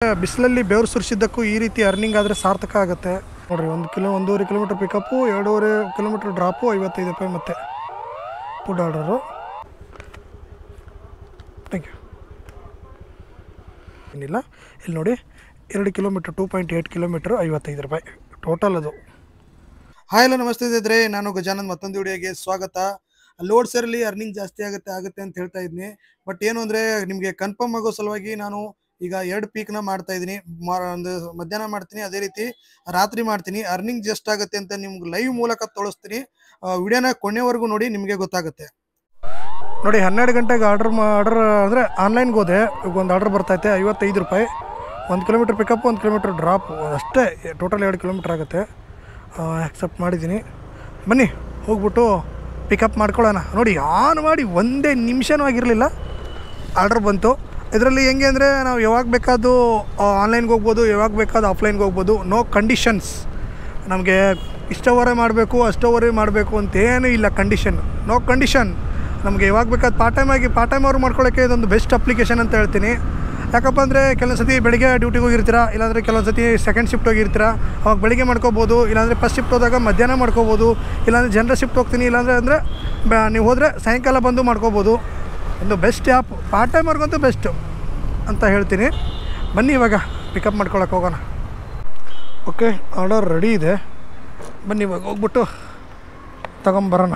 ಬಿಸಿಲಲ್ಲಿ ಬೆವರು ಸುರಿಸಿದ್ದಕ್ಕೂ ಈ ರೀತಿ ಅರ್ನಿಂಗ್ ಆದರೆ ಸಾರ್ಥಕ ಆಗುತ್ತೆ ನೋಡ್ರಿ. 1.5 ಕಿಲೋಮೀಟರ್ ಪಿಕಪ್ಪು, 2.5 ಕಿಲೋಮೀಟರ್ ಡ್ರಾಪು, 55 ರೂಪಾಯಿ ಮತ್ತೆ ಫುಡ್ ಆರ್ಡರು. Thank you. ಏನಿಲ್ಲ, ಇಲ್ಲಿ ನೋಡಿ 2 ಕಿಲೋಮೀಟ್ರ್ 2.8 ಕಿಲೋಮೀಟ್ರ್ 55 ರೂಪಾಯಿ ಟೋಟಲ್ ಅದು. ಹಾಯ್ ಹಲೋ ನಮಸ್ತೆ ಇದ್ದರೆ ನಾನು ಗಜಾನಂದ್, ಮತ್ತೊಂದು ವಿಡಿಯೋಗೆ ಸ್ವಾಗತ. ಲೋಡ್ ಸೇರಲ್ಲಿ ಅರ್ನಿಂಗ್ ಜಾಸ್ತಿ ಆಗುತ್ತೆ ಅಂತ ಹೇಳ್ತಾ ಇದ್ದೀನಿ. ಬಟ್ ಏನು ಅಂದರೆ ನಿಮಗೆ ಕನ್ಫರ್ಮ್ ಆಗೋ ಸಲುವಾಗಿ ನಾನು ಈಗ 2 ಪೀಕ್ನ ಮಾಡ್ತಾ ಇದ್ದೀನಿ. ಒಂದು ಮಧ್ಯಾಹ್ನ ಮಾಡ್ತೀನಿ, ಅದೇ ರೀತಿ ರಾತ್ರಿ ಮಾಡ್ತೀನಿ. ಅರ್ನಿಂಗ್ ಜಸ್ಟ್ ಆಗುತ್ತೆ ಅಂತ ನಿಮ್ಗೆ ಲೈವ್ ಮೂಲಕ ತೋರಿಸ್ತೀನಿ. ವಿಡಿಯೋನ ಕೊನೆವರೆಗೂ ನೋಡಿ, ನಿಮಗೆ ಗೊತ್ತಾಗುತ್ತೆ. ನೋಡಿ 12 ಗಂಟೆಗೆ ಆರ್ಡರ್ ಅಂದರೆ ಆನ್ಲೈನ್ಗೆ ಹೋದೆ. ಈಗ ಒಂದು ಆರ್ಡರ್ ಬರ್ತೈತೆ 55 ರೂಪಾಯಿ. 1 ಕಿಲೋಮೀಟ್ರ್ ಪಿಕಪ್, 1 ಕಿಲೋಮೀಟ್ರ್ ಡ್ರಾಪು ಅಷ್ಟೇ. ಟೋಟಲ್ 2 ಕಿಲೋಮೀಟ್ರ್ ಆಗುತ್ತೆ. ಆಕ್ಸೆಪ್ಟ್ ಮಾಡಿದ್ದೀನಿ. ಬನ್ನಿ ಹೋಗ್ಬಿಟ್ಟು ಪಿಕಪ್ ಮಾಡ್ಕೊಳ್ಳೋಣ. ನೋಡಿ ಆನ್ ಮಾಡಿ ಒಂದೇ ನಿಮಿಷನೂ ಆಗಿರಲಿಲ್ಲ, ಆರ್ಡರ್ ಬಂತು. ಇದರಲ್ಲಿ ಹೆಂಗೆ ಅಂದರೆ ನಾವು ಯಾವಾಗ ಬೇಕಾದರೂ ಆನ್ಲೈನ್ಗೆ ಹೋಗ್ಬೋದು, ಯಾವಾಗ ಬೇಕಾದ್ರೂ ಆಫ್ಲೈನ್ಗೆ ಹೋಗ್ಬೋದು. No conditions. ನಮಗೆ ಇಷ್ಟವರೆ ಮಾಡಬೇಕು ಅಷ್ಟವರೆ ಮಾಡಬೇಕು ಅಂತೇನೂ ಇಲ್ಲ. No condition. ನಮಗೆ ಯಾವಾಗ ಬೇಕಾದ ಪಾರ್ಟ್ ಟೈಮ್ ಅವ್ರು ಮಾಡ್ಕೊಳ್ಳೋಕ್ಕೆ ಇದೊಂದು ಬೆಸ್ಟ್ ಅಪ್ಲಿಕೇಶನ್ ಅಂತ ಹೇಳ್ತೀನಿ. ಯಾಕಪ್ಪ ಅಂದರೆ ಕೆಲವೊಂದು ಸತಿ ಬೆಳಿಗ್ಗೆ ಡ್ಯೂಟಿಗೆ ಹೋಗಿರ್ತೀರ, ಇಲ್ಲಾಂದರೆ ಕೆಲವೊಂದು ಸತಿ ಸೆಕೆಂಡ್ ಶಿಫ್ಟ್ ಹೋಗಿರ್ತೀರ, ಅವಾಗ ಬೆಳಿಗ್ಗೆ ಮಾಡ್ಕೋಬೋದು. ಇಲ್ಲಾಂದರೆ ಫಸ್ಟ್ ಶಿಫ್ಟ್ ಹೋದಾಗ ಮಧ್ಯಾಹ್ನ ಮಾಡ್ಕೋಬೋದು. ಇಲ್ಲಾಂದರೆ ಜನರಲ್ ಶಿಫ್ಟ್ ಹೋಗ್ತೀನಿ, ಇಲ್ಲಾಂದರೆ ನೀವು ಹೋದರೆ ಸಾಯಂಕಾಲ ಬಂದು ಮಾಡ್ಕೋಬೋದು. ಒಂದು ಬೆಸ್ಟ್ ಆ್ಯಪ್, ಪಾರ್ಟ್ ಟೈಮರ್ಗಂತೂ ಬೆಸ್ಟು ಅಂತ ಹೇಳ್ತೀನಿ. ಬನ್ನಿ ಇವಾಗ ಪಿಕಪ್ ಮಾಡ್ಕೊಳಕ್ಕೆ ಹೋಗೋಣ. ಓಕೆ, ಆರ್ಡರ್ ರೆಡಿ ಇದೆ. ಬನ್ನಿ ಇವಾಗ ಹೋಗ್ಬಿಟ್ಟು ತಗೊಂಬರೋಣ.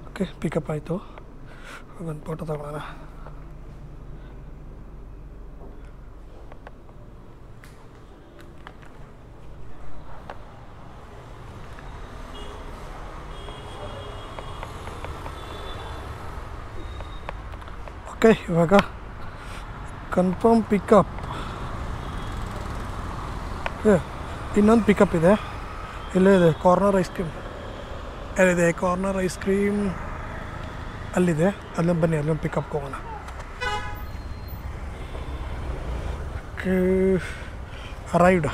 ಓಕೆ, ಪಿಕಪ್ ಆಯಿತು. ಒಂದು ಫೋಟೋ ತಗೊಳ್ಳೋಣ. ಓಕೆ, ಇವಾಗ ಕನ್ಫರ್ಮ್ ಪಿಕಪ್. ಇನ್ನೊಂದು ಪಿಕಪ್ ಇದೆ, ಇಲ್ಲೇ ಇದೆ. ಕಾರ್ನರ್ ಐಸ್ ಕ್ರೀಮ್ ಎಲ್ಲಿದೆ? ಕಾರ್ನರ್ ಐಸ್ ಕ್ರೀಮ್ ಅಲ್ಲಿದೆ. ಅಲ್ಲೊಂದು ಬನ್ನಿ, ಅಲ್ಲೊಂದು ಪಿಕಪ್ಗೆ ಹೋಗೋಣ. Okay, arrived.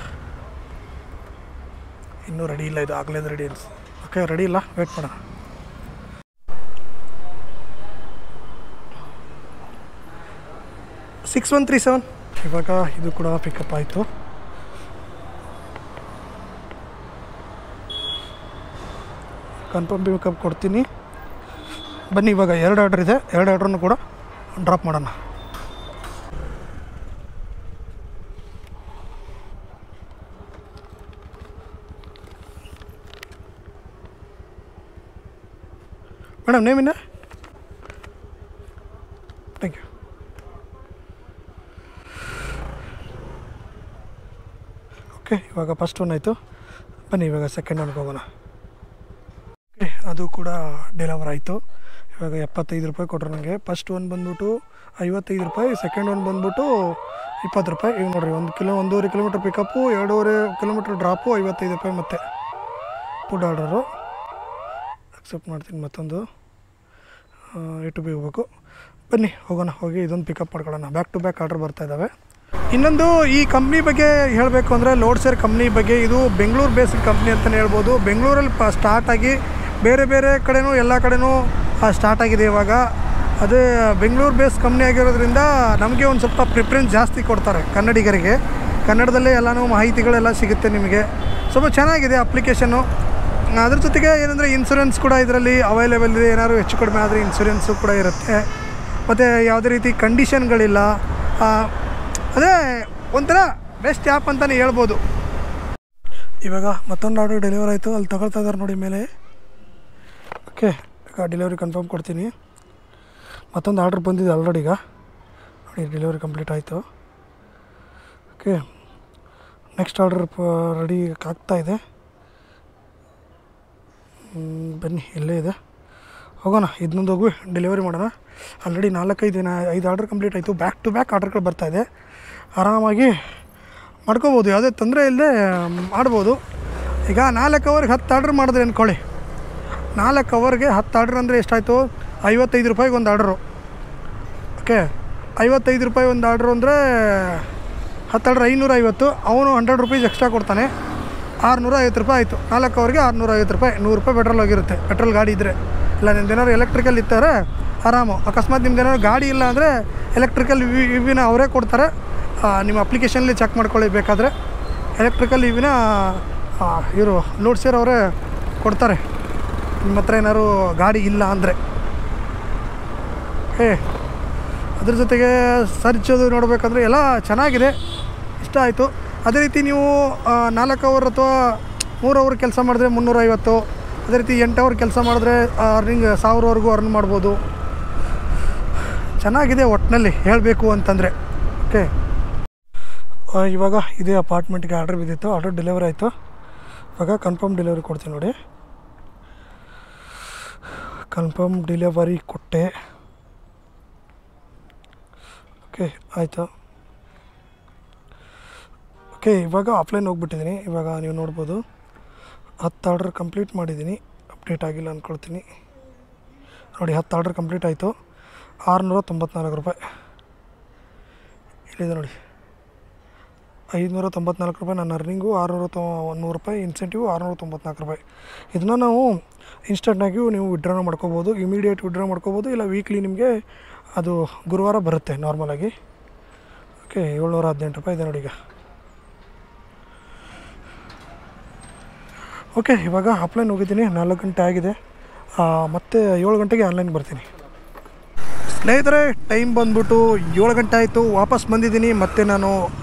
ಇನ್ನೂ ರೆಡಿ ಇಲ್ಲ, ಇದು ಆಗಲೇ ರೆಡಿ ಅನ್ಸ. ಓಕೆ, ರೆಡಿ ಇಲ್ಲ, ವೇಟ್ ಮಾಡೋಣ. $6137. ಇವಾಗ ಇದು ಕೂಡ ಪಿಕಪ್ ಆಯಿತು. ಕನ್ಫರ್ಮ್ ಪಿಕಪ್ ಕೊಡ್ತೀನಿ. ಬನ್ನಿ ಇವಾಗ 2 ಆರ್ಡ್ರ್ ಇದೆ, 2 ಆರ್ಡ್ರನ್ನು ಕೂಡ ಡ್ರಾಪ್ ಮಾಡೋಣ. ಮೇಡಮ್ ನೇಮಿನ? Thank you. ಓಕೆ, ಇವಾಗ ಫಸ್ಟ್ ಒನ್ ಆಯಿತು. ಬನ್ನಿ ಇವಾಗ ಸೆಕೆಂಡ್ ಒನ್ಗೆ ಹೋಗೋಣ. ಓಕೆ, ಅದು ಕೂಡ ಡೆಲಿವರ್ ಆಯಿತು. ಇವಾಗ 75 ರೂಪಾಯಿ ಕೊಟ್ಟರು ನನಗೆ. ಫಸ್ಟ್ ಒನ್ ಬಂದ್ಬಿಟ್ಟು 55 ರೂಪಾಯಿ, ಸೆಕೆಂಡ್ ಒನ್ ಬಂದ್ಬಿಟ್ಟು 20 ರೂಪಾಯಿ. ಈಗ ನೋಡಿರಿ, 1.5 ಕಿಲೋಮೀಟ್ರ್ ಪಿಕಪ್ಪು, 2.5 ಕಿಲೋಮೀಟ್ರ್ ಡ್ರಾಪು, 55 ರೂಪಾಯಿ ಮತ್ತೆ ಫುಡ್ ಆರ್ಡರು. ಅಕ್ಸೆಪ್ಟ್ ಮಾಡ್ತೀನಿ. ಮತ್ತೊಂದು ಬಿ ಹೋಗ್ಬೇಕು. ಬನ್ನಿ ಹೋಗೋಣ, ಹೋಗಿ ಇದೊಂದು ಪಿಕಪ್ ಮಾಡ್ಕೊಳ್ಳೋಣ. ಬ್ಯಾಕ್ ಟು ಬ್ಯಾಕ್ ಆರ್ಡರ್ ಬರ್ತಾಯಿದ್ದಾವೆ. ಇನ್ನೊಂದು ಈ ಕಂಪ್ನಿ ಬಗ್ಗೆ ಹೇಳಬೇಕು ಅಂದರೆ, ಲೋಡ್ ಸೇರ್ ಕಂಪ್ನಿ ಬಗ್ಗೆ, ಇದು ಬೆಂಗಳೂರು ಬೇಸ್ಡ್ ಕಂಪ್ನಿ ಅಂತಲೇ ಹೇಳ್ಬೋದು. ಬೆಂಗಳೂರಲ್ಲಿ ಸ್ಟಾರ್ಟ್ ಆಗಿ ಬೇರೆ ಕಡೆನೂ ಎಲ್ಲ ಕಡೆನೂ ಸ್ಟಾರ್ಟ್ ಆಗಿದೆ ಇವಾಗ. ಅದೇ ಬೆಂಗಳೂರು ಬೇಸ್ ಕಂಪ್ನಿ ಆಗಿರೋದ್ರಿಂದ ನಮಗೆ ಒಂದು ಸ್ವಲ್ಪ ಪ್ರಿಫರೆನ್ಸ್ ಜಾಸ್ತಿ ಕೊಡ್ತಾರೆ ಕನ್ನಡಿಗರಿಗೆ. ಕನ್ನಡದಲ್ಲೇ ಎಲ್ಲನೂ ಮಾಹಿತಿಗಳೆಲ್ಲ ಸಿಗುತ್ತೆ ನಿಮಗೆ. ಸ್ವಲ್ಪ ಚೆನ್ನಾಗಿದೆ ಅಪ್ಲಿಕೇಶನ್ನು. ಅದ್ರ ಜೊತೆಗೆ ಏನಂದರೆ ಇನ್ಸೂರೆನ್ಸ್ ಕೂಡ ಇದರಲ್ಲಿ ಅವೈಲೇಬಲ್ ಇದೆ. ಏನಾದ್ರು ಹೆಚ್ಚು ಕಡಿಮೆ ಆದರೆ ಇನ್ಸೂರೆನ್ಸು ಕೂಡ ಇರುತ್ತೆ. ಮತ್ತು ಯಾವುದೇ ರೀತಿ ಕಂಡೀಷನ್ಗಳಿಲ್ಲ. ಅದೇ ಒಂಥರ ಬೆಸ್ಟ್ ಆ್ಯಪ್ ಅಂತಲೇ ಹೇಳ್ಬೋದು. ಇವಾಗ ಮತ್ತೊಂದು ಆರ್ಡರ್ ಡೆಲಿವರ್ ಆಯಿತು. ಅಲ್ಲಿ ತಗೊಳ್ತಾ ಇದ್ದಾರೆ ನೋಡಿ ಮೇಲೆ. ಓಕೆ, ಈಗ ಡೆಲಿವರಿ ಕನ್ಫರ್ಮ್ ಕೊಡ್ತೀನಿ. ಮತ್ತೊಂದು ಆರ್ಡ್ರ್ ಬಂದಿದೆ ಆಲ್ರೆಡಿ. ಈಗ ನೋಡಿ, ಡೆಲಿವರಿ ಕಂಪ್ಲೀಟ್ ಆಯಿತು. ಓಕೆ, ನೆಕ್ಸ್ಟ್ ಆರ್ಡರ್ ರೆಡಿ ಆಗ್ತಾಯಿದೆ. ಬನ್ನಿ, ಇಲ್ಲೇ ಇದೆ, ಹೋಗೋಣ. ಇದನ್ನೊಂದು ಹೋಗಿ ಡೆಲಿವರಿ ಮಾಡೋಣ. ಆಲ್ರೆಡಿ 4-5 ಆರ್ಡರ್ ಕಂಪ್ಲೀಟ್ ಆಯಿತು. ಬ್ಯಾಕ್ ಟು ಬ್ಯಾಕ್ ಆರ್ಡರ್ಗಳು ಬರ್ತಾಯಿದೆ. ಆರಾಮಾಗಿ ಮಾಡ್ಕೋಬೋದು, ಯಾವುದೇ ತೊಂದರೆ ಇಲ್ಲದೆ ಮಾಡ್ಬೋದು. ಈಗ 4 ಅವರ್ಗೆ 10 ಆರ್ಡ್ರ್ ಮಾಡಿದ್ರೆ ಅಂದ್ಕೊಳ್ಳಿ. 4 ಅವರ್ಗೆ 10 ಆರ್ಡ್ರ್ ಅಂದರೆ ಎಷ್ಟಾಯಿತು? 55 ರೂಪಾಯಿಗೆ ಒಂದು ಆರ್ಡ್ರು. ಓಕೆ, 55 ರೂಪಾಯಿ ಒಂದು ಆರ್ಡ್ರು ಅಂದರೆ 10 ಆರ್ಡ್ರ್ 550. ಅವನು 100 ರೂಪೀಸ್ ಎಕ್ಸ್ಟ್ರಾ ಕೊಡ್ತಾನೆ. 650 ರೂಪಾಯಿ ಆಯಿತು. 4 ಅವರ್ಗೆ 650 ರೂಪಾಯಿ. 100 ರೂಪಾಯಿ ಪೆಟ್ರೋಲ್ ಹೋಗಿರುತ್ತೆ, ಪೆಟ್ರೋಲ್ ಗಾಡಿ ಇದ್ದರೆ. ಇಲ್ಲ ನಿಮ್ದೇನಾದ್ರು ಎಲೆಕ್ಟ್ರಿಕಲ್ ಇತ್ತಾರೆ ಆರಾಮು. ಅಕಸ್ಮಾತ್ ನಿಮ್ದೇನಾದ್ರು ಗಾಡಿ ಇಲ್ಲ ಅಂದರೆ ಎಲೆಕ್ಟ್ರಿಕಲ್ ಇವಿನ ಅವರೇ ಕೊಡ್ತಾರೆ. ನಿಮ್ಮ ಅಪ್ಲಿಕೇಶನಲ್ಲಿ ಚೆಕ್ ಮಾಡ್ಕೊಳ್ಳಿ. ಬೇಕಾದರೆ ಎಲೆಕ್ಟ್ರಿಕಲ್ ಇವಿನ ಇವರು ಲೋಡ್ ಶೇರ್ ಅವರೇ ಕೊಡ್ತಾರೆ ನಿಮ್ಮ ಹತ್ರ ಏನಾದ್ರು ಗಾಡಿ ಇಲ್ಲ ಅಂದರೆ. ಅದ್ರ ಜೊತೆಗೆ ಸರ್ಚದು ನೋಡಬೇಕಂದ್ರೆ ಎಲ್ಲ ಚೆನ್ನಾಗಿದೆ, ಇಷ್ಟ ಆಯಿತು. ಅದೇ ರೀತಿ ನೀವು 4 ಅವರ್ ಅಥವಾ 3 ಅವರ್ ಕೆಲಸ ಮಾಡಿದ್ರೆ 350. ಅದೇ ರೀತಿ 8 ಅವರ್ ಕೆಲಸ ಮಾಡಿದ್ರೆ ಅರ್ನಿಂಗ್ 1000ವರೆಗೂ ಅರ್ನ್ ಮಾಡ್ಬೋದು. ಚೆನ್ನಾಗಿದೆ ಒಟ್ಟಿನಲ್ಲಿ ಹೇಳಬೇಕು ಅಂತಂದರೆ. ಓಕೆ, ಇವಾಗ ಇದೇ ಅಪಾರ್ಟ್ಮೆಂಟ್ಗೆ ಆರ್ಡರ್ ಬಿದ್ದಿತ್ತು, ಆರ್ಡರ್ ಡೆಲಿವರಿ ಆಯಿತು. ಇವಾಗ ಕನ್ಫರ್ಮ್ ಡೆಲಿವರಿ ಕೊಡ್ತೀನಿ ನೋಡಿ. ಕನ್ಫರ್ಮ್ ಡೆಲಿವರಿ ಕೊಟ್ಟೆ. ಓಕೆ ಆಯಿತು. ಓಕೆ, ಇವಾಗ ಆಫ್ಲೈನ್ ಹೋಗ್ಬಿಟ್ಟಿದ್ದೀನಿ. ಇವಾಗ ನೀವು ನೋಡ್ಬೋದು 10 ಆರ್ಡರ್ ಕಂಪ್ಲೀಟ್ ಮಾಡಿದ್ದೀನಿ. ಅಪ್ಡೇಟ್ ಆಗಿಲ್ಲ ಅಂದ್ಕೊಳ್ತೀನಿ ನೋಡಿ. 10 ಆರ್ಡರ್ ಕಂಪ್ಲೀಟ್ ಆಯಿತು. 694 ರೂಪಾಯಿ ಇಲ್ಲಿದೆ ನೋಡಿ. 594 ರೂಪಾಯಿ ನನ್ನ ಅರ್ನಿಂಗು, 690 ರೂಪಾಯಿ ಇನ್ಸೆಂಟಿವ್, 694 ರೂಪಾಯಿ. ಇದನ್ನು ನಾವು ಇನ್ಸ್ಟೆಂಟಾಗಿಯೂ ನೀವು ವಿಡ್ರಾನ ಮಾಡ್ಕೋಬೋದು, ಇಮಿಡಿಯೇಟ್ ವಿಡ್ರಾ ಮಾಡ್ಕೋಬೋದು. ಇಲ್ಲ ವೀಕ್ಲಿ ನಿಮಗೆ ಅದು ಗುರುವಾರ ಬರುತ್ತೆ ನಾರ್ಮಲಾಗಿ. ಓಕೆ, 718 ರೂಪಾಯಿ ಇದೆ ನೋಡಿ ಈಗ. ಓಕೆ, ಇವಾಗ ಆಫ್ಲೈನ್ ಹೋಗಿದ್ದೀನಿ. 4 ಗಂಟೆ ಆಗಿದೆ. ಮತ್ತು 7 ಗಂಟೆಗೆ ಆನ್ಲೈನ್ ಬರ್ತೀನಿ. ಸ್ನೇಹಿತರೆ, ಟೈಮ್ ಬಂದ್ಬಿಟ್ಟು 7 ಗಂಟೆ ಆಯಿತು. ವಾಪಸ್ ಬಂದಿದ್ದೀನಿ. ಮತ್ತು ನಾನು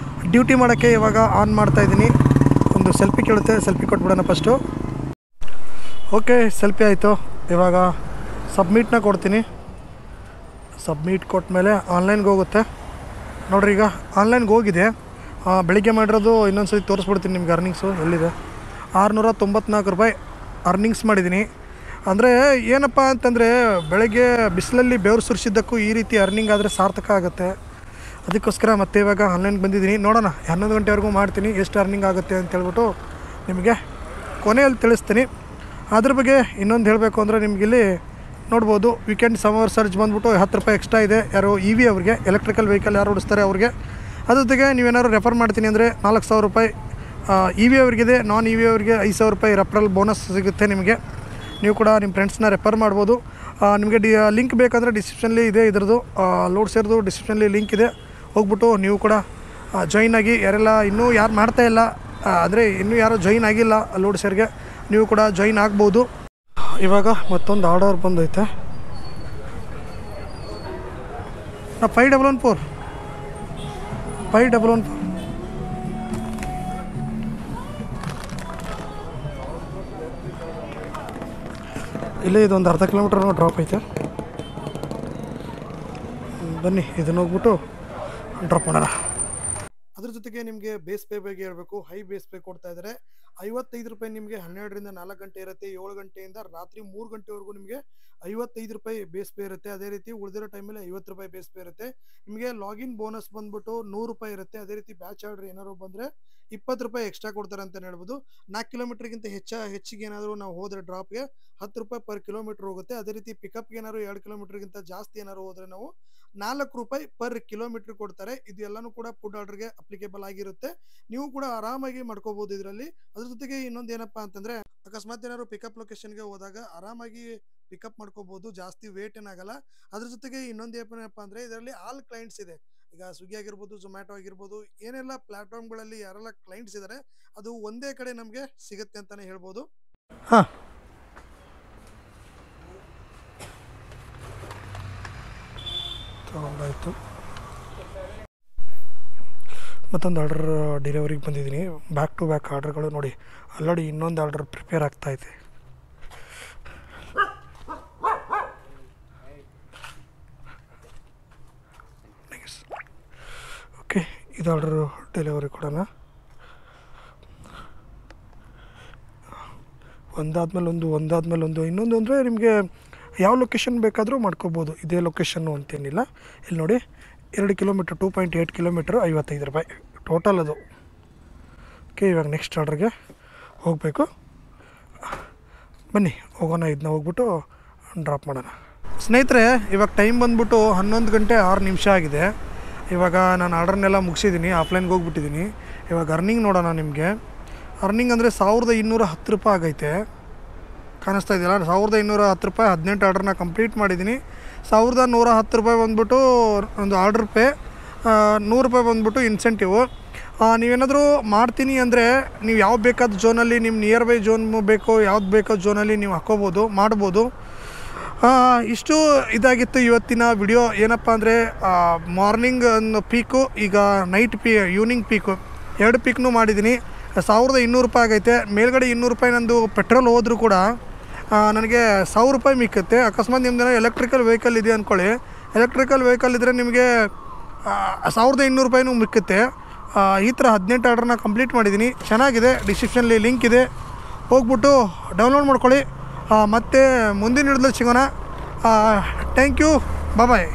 ಡ್ಯೂಟಿ ಮಾಡೋಕ್ಕೆ ಇವಾಗ ಆನ್ ಮಾಡ್ತಾಯಿದ್ದೀನಿ. ಒಂದು ಸೆಲ್ಫಿ ಕೇಳುತ್ತೆ, ಸೆಲ್ಫಿ ಕೊಟ್ಬಿಡೋಣ ಫಸ್ಟು. ಓಕೆ, ಸೆಲ್ಫಿ ಆಯಿತು. ಇವಾಗ ಸಬ್ಮಿಟ್ನ ಕೊಡ್ತೀನಿ. ಸಬ್ಮಿಟ್ ಕೊಟ್ಟ ಮೇಲೆ ಆನ್ಲೈನ್ಗೆ ಹೋಗುತ್ತೆ ನೋಡಿರಿ. ಈಗ ಆನ್ಲೈನ್ಗೆ ಹೋಗಿದೆ. ಬೆಳಿಗ್ಗೆ ಮಾಡಿರೋದು ಇನ್ನೊಂದು ಸರಿ ತೋರಿಸ್ಬಿಡ್ತೀನಿ ನಿಮ್ಗೆ. ಅರ್ನಿಂಗ್ಸು ಎಲ್ಲಿದೆ, 694 ರೂಪಾಯಿ ಅರ್ನಿಂಗ್ಸ್ ಮಾಡಿದ್ದೀನಿ. ಅಂದರೆ ಏನಪ್ಪ ಅಂತಂದರೆ, ಬೆಳಗ್ಗೆ ಬಿಸಿಲಲ್ಲಿ ಬೆವರು ಸುರಿಸಿದ್ದಕ್ಕೂ ಈ ರೀತಿ ಅರ್ನಿಂಗ್ ಆದರೆ ಸಾರ್ಥಕ ಆಗುತ್ತೆ. ಅದಕ್ಕೋಸ್ಕರ ಮತ್ತೆ ಇವಾಗ ಆನ್ಲೈನ್ಗೆ ಬಂದಿದ್ದೀನಿ. ನೋಡೋಣ 11 ಗಂಟೆವರೆಗೂ ಮಾಡ್ತೀನಿ, ಎಷ್ಟು ಅರ್ನಿಂಗ್ ಆಗುತ್ತೆ ಅಂತೇಳ್ಬಿಟ್ಟು ನಿಮಗೆ ಕೊನೆಯಲ್ಲಿ ತಿಳಿಸ್ತೀನಿ. ಅದ್ರ ಬಗ್ಗೆ ಇನ್ನೊಂದು ಹೇಳಬೇಕು ಅಂದರೆ, ನಿಮಗಿಲ್ಲಿ ನೋಡ್ಬೋದು ವೀಕೆಂಡ್ ಸಮರ್ ಸರ್ಚ್ ಬಂದ್ಬಿಟ್ಟು 10 ರೂಪಾಯಿ ಎಕ್ಸ್ಟ್ರಾ ಇದೆ. ಯಾರು EV ಅವ್ರಿಗೆ, ಎಲೆಕ್ಟ್ರಿಕಲ್ ವೆಹಿಕಲ್ ಯಾರು ಓಡಿಸ್ತಾರೆ ಅವ್ರಿಗೆ. ಅದ್ರ ಜೊತೆಗೆ ನೀವೇನಾದ್ರು ರೆಫರ್ ಮಾಡ್ತೀನಿ ಅಂದರೆ 4000 ರೂಪಾಯಿ EV ಅವ್ರಿಗಿದೆ. ನಾನ್ EV ಅವ್ರಿಗೆ 5000 ರೂಪಾಯಿ ರೆಫರಲ್ ಬೋನಸ್ ಸಿಗುತ್ತೆ ನಿಮಗೆ. ನೀವು ಕೂಡ ನಿಮ್ಮ ಫ್ರೆಂಡ್ಸ್ನ ರೆಫರ್ ಮಾಡ್ಬೋದು. ನಿಮಗೆ ಲಿಂಕ್ ಬೇಕಂದರೆ ಡಿಸ್ಕ್ರಿಪ್ಷನ್ಲಿ ಇದೆ. ಇದ್ರದ್ದು ಲೋಡ್ ಶೇರ್ದು ಡಿಸ್ಕ್ರಿಪ್ಷನ್ಲಿ ಲಿಂಕ್ ಇದೆ. ಹೋಗ್ಬಿಟ್ಟು ನೀವು ಕೂಡ ಜಾಯಿನ್ ಆಗಿ. ಯಾರೆಲ್ಲ ಇನ್ನೂ ಯಾರು ಮಾಡ್ತಾಯಿಲ್ಲ ಅಂದರೆ ಇನ್ನೂ ಯಾರು ಜಾಯಿನ್ ಆಗಿಲ್ಲ ಲೋಡ್ ಶೇರ್ಗೆ, ನೀವು ಕೂಡ ಜಾಯಿನ್ ಆಗ್ಬೋದು. ಇವಾಗ ಮತ್ತೊಂದು ಆರ್ಡರ್ ಬಂದೈತೆ. 5114 ಇಲ್ಲೇ ಇದೊಂದು ಅರ್ಧ ಕಿಲೋಮೀಟರ್ ಡ್ರಾಪ್ ಐತೆ. ಬನ್ನಿ ಇದನ್ನು ಹೋಗ್ಬಿಟ್ಟು ಡ್ರಾಪ್ ಮಾಡೋಣ. ಅದ್ರ ಜೊತೆಗೆ ನಿಮಗೆ ಬೇಸ್ ಪೇ ಬಗ್ಗೆ ಹೇಳಬೇಕು. ಹೈ ಬೇಸ್ ಪೇ ಕೊಡ್ತಾ ಇದ್ದಾರೆ. 55 ರೂಪಾಯಿ ನಿಮಗೆ 12ರಿಂದ 4 ಗಂಟೆ ಇರುತ್ತೆ. 7 ಗಂಟೆಯಿಂದ ರಾತ್ರಿ 3 ಗಂಟೆವರೆಗೂ ನಿಮಗೆ 55 ರೂಪಾಯಿ ಬೇಸ್ ಪೇ ಇರುತ್ತೆ. ಅದೇ ರೀತಿ ಉಳಿದಿರೋ ಟೈಮಲ್ಲಿ 50 ರೂಪಾಯಿ ಬೇಸ್ ಪೇ ಇರುತ್ತೆ. ನಿಮಗೆ ಲಾಗಿನ್ ಬೋನಸ್ ಬಂದ್ಬಿಟ್ಟು 100 ರೂಪಾಯಿ ಇರುತ್ತೆ. ಅದೇ ರೀತಿ ಬ್ಯಾಚ್ ಆರ್ಡರ್ ಏನಾದ್ರು ಬಂದರೆ 20 ರೂಪಾಯಿ ಎಕ್ಸ್ಟ್ರಾ ಕೊಡ್ತಾರೆ ಅಂತಲೇ ಹೇಳ್ಬೋದು. 4 ಕಿಲೋಮೀಟರ್ಗಿಂತ ಹೆಚ್ಚಿಗೆ ಏನಾದರೂ ನಾವು ಹೋದರೆ ಡ್ರಾಪ್ಗೆ 10 ರೂಪಾಯಿ ಪರ್ ಕಿಲೋಮೀಟರ್ ಹೋಗುತ್ತೆ. ಅದೇ ರೀತಿ ಪಿಕಪ್ಗೆ ಏನಾದ್ರು 2 ಕಿಲೋಮೀಟರ್ಗಿಂತ ಜಾಸ್ತಿ ಏನಾದ್ರು ಹೋದರೆ ನಾವು 4 ರೂಪಾಯಿ ಪರ್ ಕಿಲೋಮೀಟರ್ ಕೊಡ್ತಾರೆ. ಇದು ಎಲ್ಲನೂ ಕೂಡ ಫುಡ್ ಆರ್ಡರ್ಗೆ ಅಪ್ಲಿಕೇಬಲ್ ಆಗಿರುತ್ತೆ. ನೀವು ಕೂಡ ಆರಾಮಾಗಿ ಮಾಡ್ಕೋಬಹುದು ಇದರಲ್ಲಿ. ಅದ್ರ ಜೊತೆಗೆ ಇನ್ನೊಂದು ಏನಪ್ಪಾ ಅಂತಂದ್ರೆ, ಅಕಸ್ಮಾತ್ ಏನಾದ್ರು ಪಿಕಪ್ ಲೊಕೇಶನ್ಗೆ ಹೋದಾಗ ಆರಾಮಾಗಿ ಪಿಕಪ್ ಮಾಡ್ಕೋಬಹುದು, ಜಾಸ್ತಿ ವೇಟ್ ಏನಾಗಲ್ಲ. ಅದ್ರ ಜೊತೆಗೆ ಇನ್ನೊಂದು ಏನಪ್ಪಾ ಅಂದ್ರೆ, ಇದರಲ್ಲಿ ಆಲ್ ಕ್ಲೈಂಟ್ಸ್ ಇದೆ. ಈಗ ಸ್ವಿಗ್ಗಿ ಆಗಿರ್ಬೋದು, ಝೊಮ್ಯಾಟೊ ಆಗಿರ್ಬೋದು, ಏನೆಲ್ಲ ಪ್ಲಾಟ್ಫಾರ್ಮ್ಗಳಲ್ಲಿ ಯಾರೆಲ್ಲ ಕ್ಲೈಂಟ್ಸ್ ಇದ್ದಾರೆ ಅದು ಒಂದೇ ಕಡೆ ನಮಗೆ ಸಿಗುತ್ತೆ ಅಂತಾನೆ ಹೇಳ್ಬೋದು. ತಗೊಂಡಾಯ್ತು. ಮತ್ತೊಂದು ಆರ್ಡರ್ ಡೆಲಿವರಿಗೆ ಬಂದಿದ್ದೀನಿ. ಬ್ಯಾಕ್ ಟು ಬ್ಯಾಕ್ ಆರ್ಡರ್ಗಳು ನೋಡಿ. ಆಲ್ರೆಡಿ ಇನ್ನೊಂದು ಆರ್ಡರ್ ಪ್ರಿಪೇರ್ ಆಗ್ತಾಯಿದೆ. ಓಕೆ, ಇದು ಆರ್ಡರ್ ಡೆಲಿವರಿ ಕೊಡೋಣ. ಒಂದಾದ್ಮೇಲೆ ಒಂದು. ಇನ್ನೊಂದು ಅಂದರೆ ನಿಮಗೆ ಯಾವ ಲೊಕೇಶನ್ ಬೇಕಾದರೂ ಮಾಡ್ಕೋಬೋದು. ಇದೇ ಲೊಕೇಶನ್ನು ಅಂತೇನಿಲ್ಲ. ಇಲ್ಲಿ ನೋಡಿ, 2 ಕಿಲೋಮೀಟ್ರ್ 2.8 ಕಿಲೋಮೀಟ್ರ್ 55 ರೂಪಾಯಿ ಟೋಟಲ್ ಅದು. ಓಕೆ, ಇವಾಗ ನೆಕ್ಸ್ಟ್ ಆರ್ಡ್ರಿಗೆ ಹೋಗಬೇಕು. ಬನ್ನಿ ಹೋಗೋಣ. ಇದನ್ನ ಹೋಗ್ಬಿಟ್ಟು ಡ್ರಾಪ್ ಮಾಡೋಣ. ಸ್ನೇಹಿತರೆ, ಇವಾಗ ಟೈಮ್ ಬಂದ್ಬಿಟ್ಟು 11 ಗಂಟೆ 6 ನಿಮಿಷ ಆಗಿದೆ. ಇವಾಗ ನಾನು ಆರ್ಡರ್ನೆಲ್ಲ ಮುಗಿಸಿದ್ದೀನಿ, ಆಫ್ಲೈನ್ಗೆ ಹೋಗ್ಬಿಟ್ಟಿದ್ದೀನಿ. ಇವಾಗ ಅರ್ನಿಂಗ್ ನೋಡೋಣ. ನಿಮಗೆ ಅರ್ನಿಂಗ್ ಅಂದರೆ 1210 ರೂಪಾಯಿ ಆಗೈತೆ. ಕಾಣಿಸ್ತಾ ಇದೆಯಲ್ಲ, 1210 ರೂಪಾಯಿ 18 ಆರ್ಡ್ರನ್ನ ಕಂಪ್ಲೀಟ್ ಮಾಡಿದ್ದೀನಿ. 1110 ರೂಪಾಯಿ ಬಂದ್ಬಿಟ್ಟು ಒಂದು ಆರ್ಡ್ರ್ ಪೇ, 100 ರೂಪಾಯಿ ಬಂದ್ಬಿಟ್ಟು ಇನ್ಸೆಂಟಿವು. ನೀವೇನಾದರೂ ಮಾಡ್ತೀನಿ ಅಂದರೆ ನೀವು ಯಾವ ಬೇಕಾದ ಝೋನಲ್ಲಿ, ನಿಮ್ಮ ನಿಯರ್ ಬೈ ಝೋನ್ ಬೇಕೋ ಯಾವ್ದು ಬೇಕೋ ಝೋನಲ್ಲಿ ನೀವು ಹಾಕ್ಕೋಬೋದು, ಮಾಡ್ಬೋದು. ಇಷ್ಟು ಇದಾಗಿತ್ತು ಇವತ್ತಿನ ವಿಡಿಯೋ. ಏನಪ್ಪ ಅಂದರೆ ಮಾರ್ನಿಂಗ್ ಒಂದು ಪೀಕು, ಈಗ ನೈಟ್ ಈವ್ನಿಂಗ್ ಪೀಕು 2 ಪೀಕ್ನೂ ಮಾಡಿದ್ದೀನಿ. 1200 ರೂಪಾಯಿ ಆಗೈತೆ. ಮೇಲ್ಗಡೆ 200 ರೂಪಾಯಿ ನಂದು ಪೆಟ್ರೋಲ್ ಹೋದರೂ ಕೂಡ ನನಗೆ 1000 ರೂಪಾಯಿ ಮಿಕ್ಕುತ್ತೆ. ಅಕಸ್ಮಾತ್ ನಿಮ್ದು ಎಲೆಕ್ಟ್ರಿಕಲ್ ವೆಹಿಕಲ್ ಇದೆ ಅಂದ್ಕೊಳ್ಳಿ, ಎಲೆಕ್ಟ್ರಿಕಲ್ ವೆಹಿಕಲ್ ಇದ್ದರೆ ನಿಮಗೆ 1200 ರೂಪಾಯಿನೂ ಮಿಕ್ಕುತ್ತೆ. ಈ ಥರ 18 ಆರ್ಡ್ರನ್ನ ಕಂಪ್ಲೀಟ್ ಮಾಡಿದ್ದೀನಿ. ಚೆನ್ನಾಗಿದೆ, ಡಿಸ್ಕ್ರಿಪ್ಷನಲ್ಲಿ ಲಿಂಕ್ ಇದೆ, ಹೋಗ್ಬಿಟ್ಟು ಡೌನ್ಲೋಡ್ ಮಾಡ್ಕೊಳ್ಳಿ. ಮತ್ತು ಮುಂದಿನ ಹಿಡಿದಲ್ಲಿ ಸಿಗೋಣ. Thank you, bye.